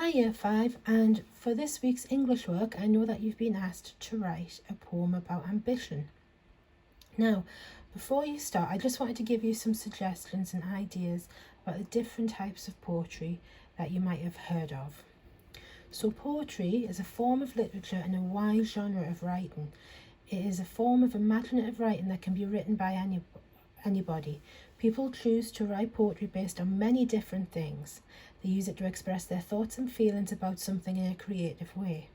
Year 5, and for this week's English work I know that you've been asked to write a poem about ambition. Now, before you start, I just wanted to give you some suggestions and ideas about the different types of poetry that you might have heard of. So poetry is a form of literature and a wide genre of writing. It is a form of imaginative writing that can be written by anybody. People choose to write poetry based on many different things. They use it to express their thoughts and feelings about something in a creative way.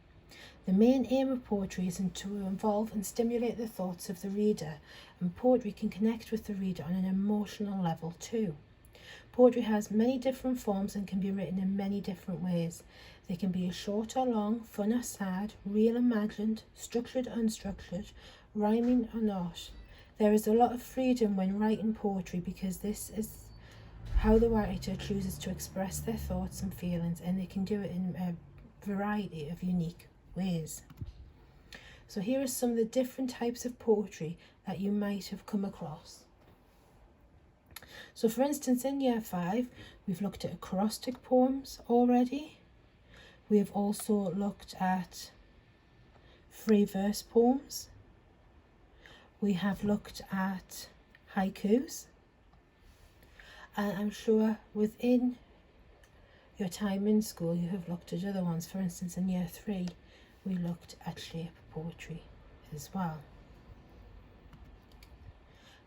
The main aim of poetry is to involve and stimulate the thoughts of the reader, and poetry can connect with the reader on an emotional level too. Poetry has many different forms and can be written in many different ways. They can be short or long, fun or sad, real, imagined, structured, unstructured, rhyming or not. There is a lot of freedom when writing poetry because this is how the writer chooses to express their thoughts and feelings, and they can do it in a variety of unique ways. So here are some of the different types of poetry that you might have come across. So for instance, in Year 5, we've looked at acrostic poems already. We have also looked at free verse poems. We have looked at haikus. And I'm sure within your time in school you have looked at other ones. For instance, in Year 3, we looked at shape poetry as well.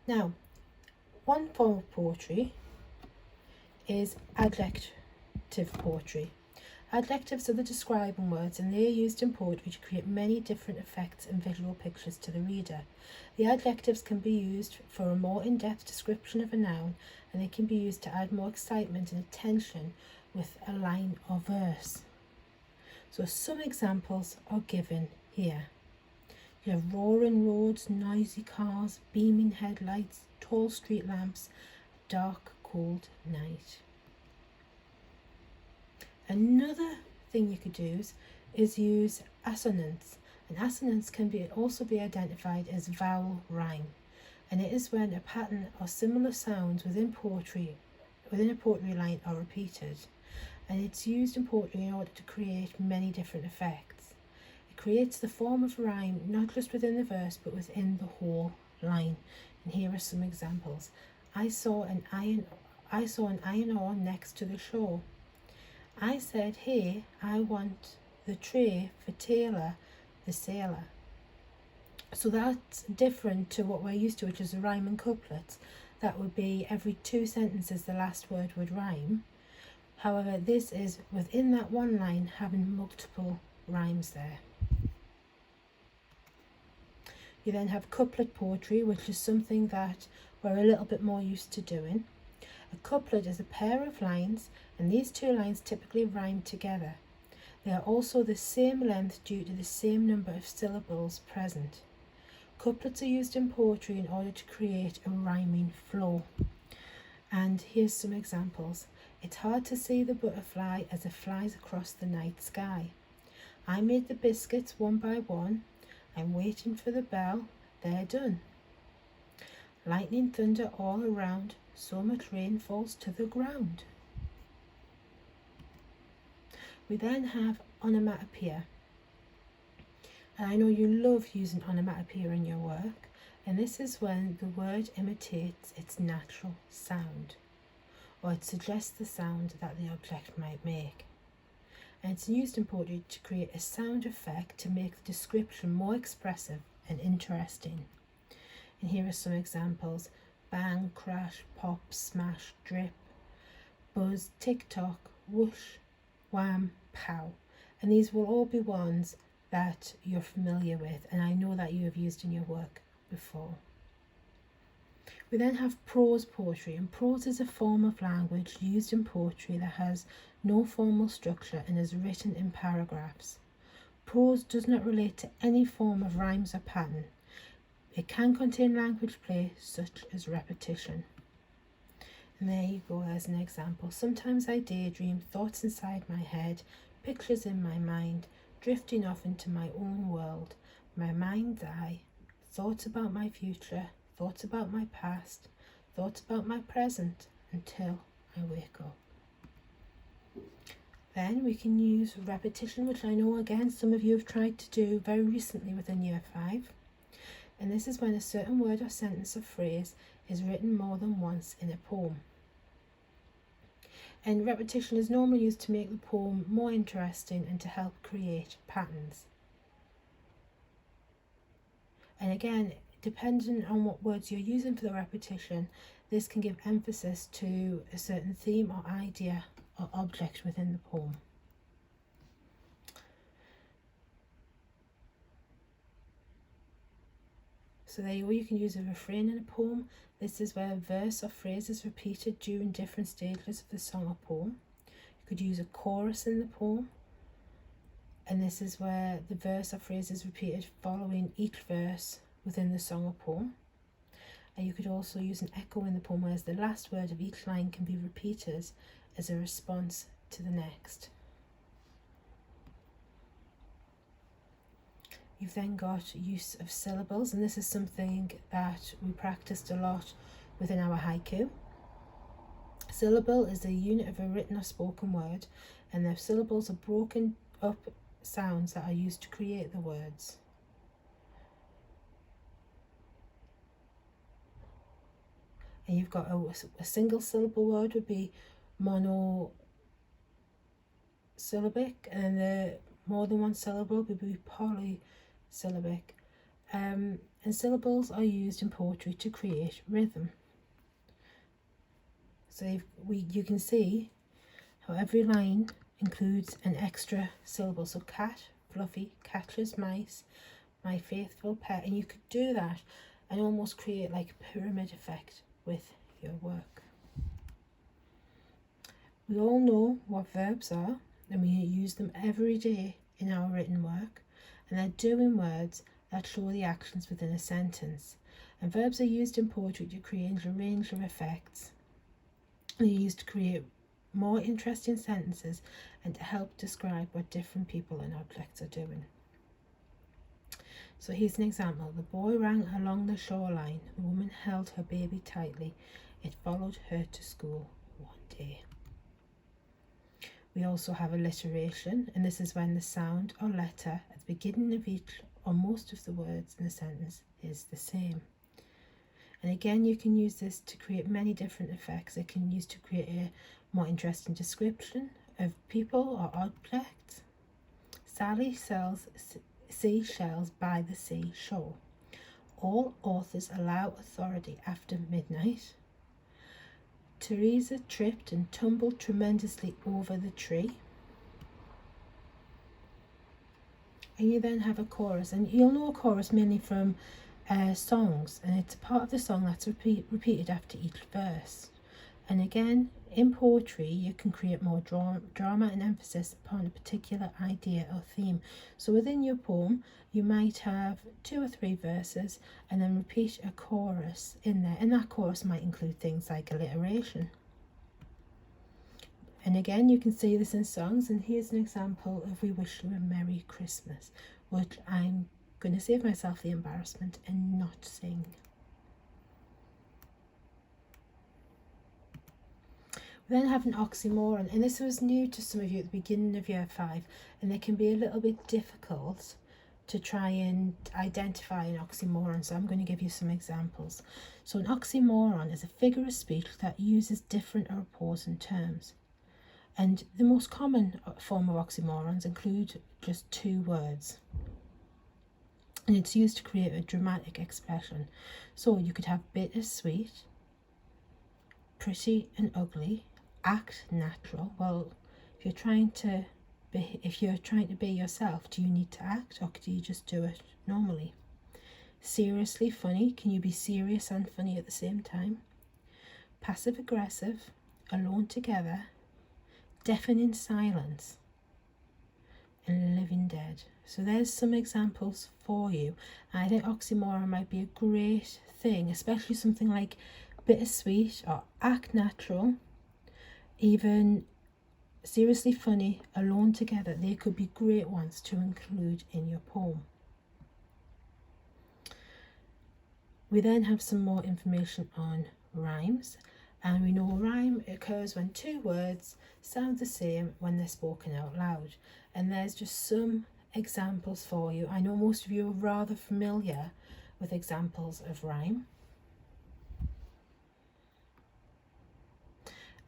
Now, one form of poetry is adjective poetry. Adjectives are the describing words, and they are used in poetry to create many different effects and visual pictures to the reader. The adjectives can be used for a more in-depth description of a noun, and they can be used to add more excitement and attention with a line or verse. So some examples are given here. You have roaring roads, noisy cars, beaming headlights, tall street lamps, dark, cold night. Another thing you could do is use assonance. And assonance can also be identified as vowel rhyme. And it is when a pattern or similar sounds within a poetry line are repeated. And it's used in poetry in order to create many different effects. It creates the form of rhyme not just within the verse but within the whole line. And here are some examples. I saw an iron ore next to the shore. I said, hey, I want the tray for Taylor, the sailor. So that's different to what we're used to, which is a rhyme and couplets. That would be every 2 sentences the last word would rhyme. However, this is within that one line having multiple rhymes there. You then have couplet poetry, which is something that we're a little bit more used to doing. A couplet is a pair of lines, and these 2 lines typically rhyme together. They are also the same length due to the same number of syllables present. Couplets are used in poetry in order to create a rhyming flow. And here's some examples. It's hard to see the butterfly as it flies across the night sky. I made the biscuits one by one. I'm waiting for the bell. They're done. Lightning, thunder all around. So much rain falls to the ground. We then have onomatopoeia. And I know you love using onomatopoeia in your work, and this is when the word imitates its natural sound, or it suggests the sound that the object might make. And it's used in poetry to create a sound effect to make the description more expressive and interesting. And here are some examples. Bang, crash, pop, smash, drip, buzz, tick-tock, whoosh, wham, pow. And these will all be ones that you're familiar with, and I know that you have used in your work before. We then have prose poetry, and prose is a form of language used in poetry that has no formal structure and is written in paragraphs. Prose does not relate to any form of rhymes or pattern. It can contain language play such as repetition. And there you go as an example. Sometimes I daydream, thoughts inside my head, pictures in my mind, drifting off into my own world, my mind's eye, thoughts about my future, thoughts about my past, thoughts about my present, until I wake up. Then we can use repetition, which I know again some of you have tried to do very recently within Year 5. And this is when a certain word or sentence or phrase is written more than once in a poem. And repetition is normally used to make the poem more interesting and to help create patterns. And again, depending on what words you're using for the repetition, this can give emphasis to a certain theme or idea or object within the poem. So there you go, you can use a refrain in a poem. This is where a verse or phrase is repeated during different stages of the song or poem. You could use a chorus in the poem, and this is where the verse or phrase is repeated following each verse within the song or poem. And you could also use an echo in the poem, whereas the last word of each line can be repeated as a response to the next. You've then got use of syllables, and this is something that we practiced a lot within our haiku. A syllable is a unit of a written or spoken word, and the syllables are broken up sounds that are used to create the words. And you've got a single syllable word would be monosyllabic, and the more than one syllable would be polysyllabic. And syllables are used in poetry to create rhythm. So you can see how every line includes an extra syllable. So cat, fluffy, catches mice, my faithful pet. And you could do that and almost create like a pyramid effect with your work. We all know what verbs are, and we use them every day in our written work, and they're doing words that show the actions within a sentence. And verbs are used in poetry to create a range of effects. They're used to create more interesting sentences and to help describe what different people and objects are doing. So here's an example. The boy ran along the shoreline. The woman held her baby tightly. It followed her to school one day. We also have alliteration, and this is when the sound or letter at the beginning of each or most of the words in a sentence is the same. And again, you can use this to create many different effects. It can be used to create a more interesting description of people or objects. Sally sells seashells by the seashore. All authors allow authority after midnight. Teresa tripped and tumbled tremendously over the tree. And you then have a chorus, and you'll know a chorus mainly from songs, and it's a part of the song that's repeated after each verse. And again, in poetry, you can create more drama and emphasis upon a particular idea or theme. So within your poem, you might have 2 or 3 verses and then repeat a chorus in there. And that chorus might include things like alliteration. And again, you can see this in songs. And here's an example of We Wish You a Merry Christmas, which I'm going to save myself the embarrassment and not sing. We then have an oxymoron, and this was new to some of you at the beginning of Year 5, and it can be a little bit difficult to try and identify an oxymoron, so I'm going to give you some examples. So an oxymoron is a figure of speech that uses different or opposing terms. And the most common form of oxymorons include just 2 words. And it's used to create a dramatic expression. So you could have bittersweet, pretty and ugly, act natural. Well, if you're trying to be yourself, do you need to act, or do you just do it normally? Seriously funny, can you be serious and funny at the same time? Passive aggressive, alone together, deafening silence, and living dead. So there's some examples for you. I think oxymoron might be a great thing, especially something like bittersweet or act natural, even seriously funny, alone together. They could be great ones to include in your poem. We then have some more information on rhymes, And we know rhyme occurs when two words sound the same when they're spoken out loud. And there's just some examples for you. I know most of you are rather familiar with examples of rhyme,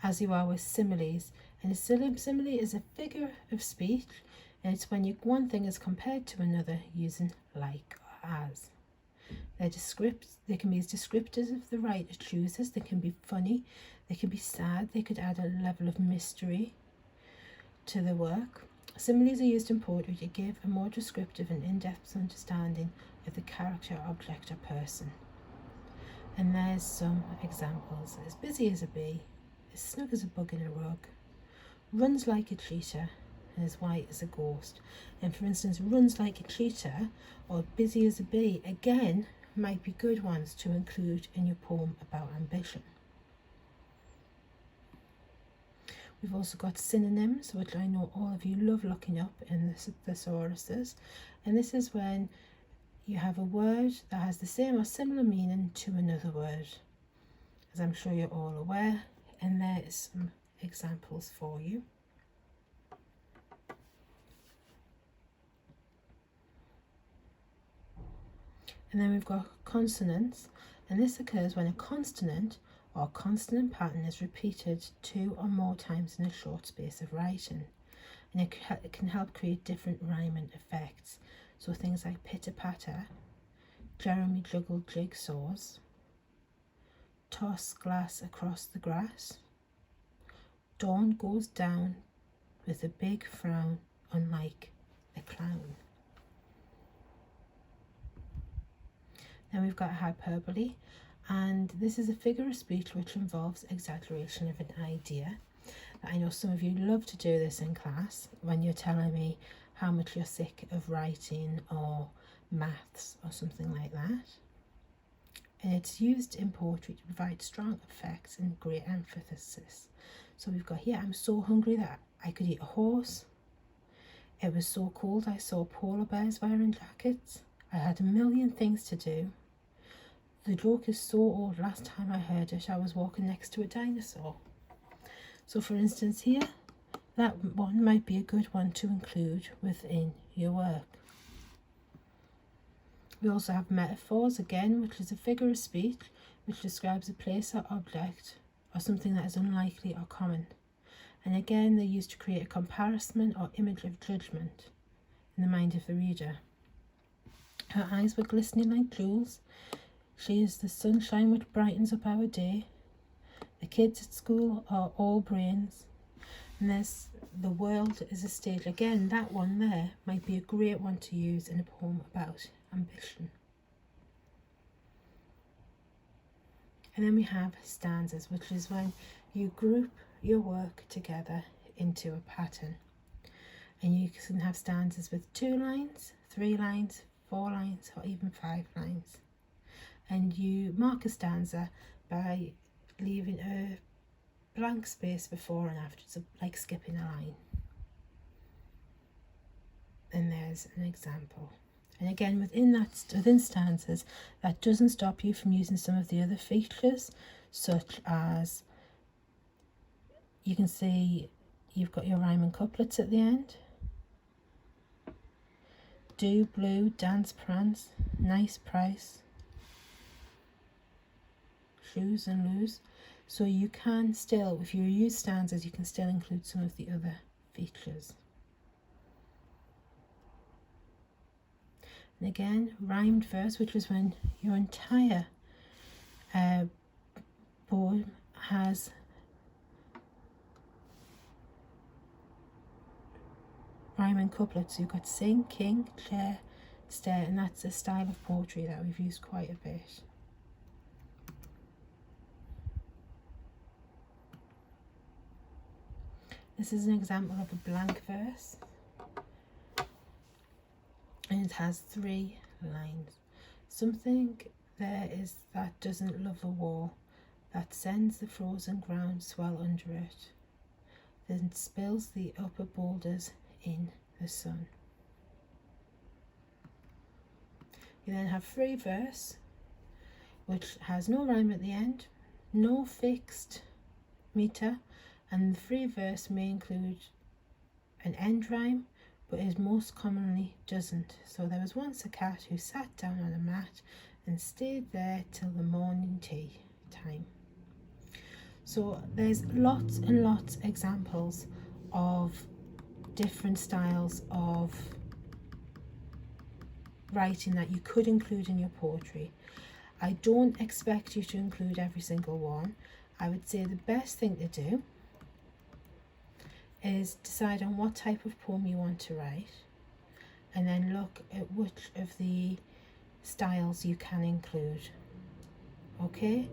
as you are with similes. And a simile is a figure of speech, and it's when one thing is compared to another using like or as. They can be as descriptive as the writer chooses. They can be funny, they can be sad, they could add a level of mystery to the work. Similes are used in poetry to give a more descriptive and in-depth understanding of the character, object or person. And there's some examples. As busy as a bee, as snug as a bug in a rug, runs like a cheetah, and as white as a ghost. And for instance, runs like a cheetah or busy as a bee, again, might be good ones to include in your poem about ambition. We've also got synonyms, which I know all of you love looking up in the thesauruses. And this is when you have a word that has the same or similar meaning to another word, as I'm sure you're all aware. And there is some examples for you. And then we've got consonants, and this occurs when a consonant or consonant pattern is repeated 2 or more times in a short space of writing, and it can help create different rhyming effects. So things like pitter-patter, Jeremy juggled jigsaws, toss glass across the grass, dawn goes down with a big frown unlike a clown. Then we've got hyperbole, and this is a figure of speech which involves exaggeration of an idea. I know some of you love to do this in class when you're telling me how much you're sick of writing or maths or something like that. And it's used in poetry to provide strong effects and great emphasis. So we've got here, I'm so hungry that I could eat a horse. It was so cold I saw polar bears wearing jackets. I had a million things to do. The joke is so old, last time I heard it, I was walking next to a dinosaur. So for instance here, that one might be a good one to include within your work. We also have metaphors again, which is a figure of speech which describes a place or object or something that is unlikely or common. And again, they're used to create a comparison or image of judgment in the mind of the reader. Her eyes were glistening like jewels. She is the sunshine which brightens up our day. The kids at school are all brains. And there's the world is a stage. Again, that one there might be a great one to use in a poem about ambition. And then we have stanzas, which is when you group your work together into a pattern. And you can have stanzas with 2 lines, 3 lines, 4 lines, or even 5 lines. And you mark a stanza by leaving a blank space before and after, so like skipping a line. And there's an example. And again, within stanzas, that doesn't stop you from using some of the other features, such as you can see you've got your rhyming couplets at the end. Do, blue, dance, prance, nice price, shoes and lose. So you can still, if you use stanzas, you can still include some of the other features. And again, rhymed verse, which is when your entire poem has rhyming couplets. So you've got sing, king, chair, stare, and that's a style of poetry that we've used quite a bit. This is an example of a blank verse, and it has 3 lines. Something there is that doesn't love a war, that sends the frozen ground swell under it, then spills the upper boulders in the sun. You then have free verse, which has no rhyme at the end, no fixed meter, and the free verse may include an end rhyme, but it most commonly doesn't. So there was once a cat who sat down on a mat and stayed there till the morning tea time. So there's lots and lots of examples of different styles of writing that you could include in your poetry. I don't expect you to include every single one. I would say the best thing to do is decide on what type of poem you want to write, and then look at which of the styles you can include. Okay?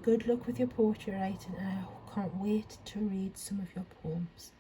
Good luck with your poetry writing, and I can't wait to read some of your poems.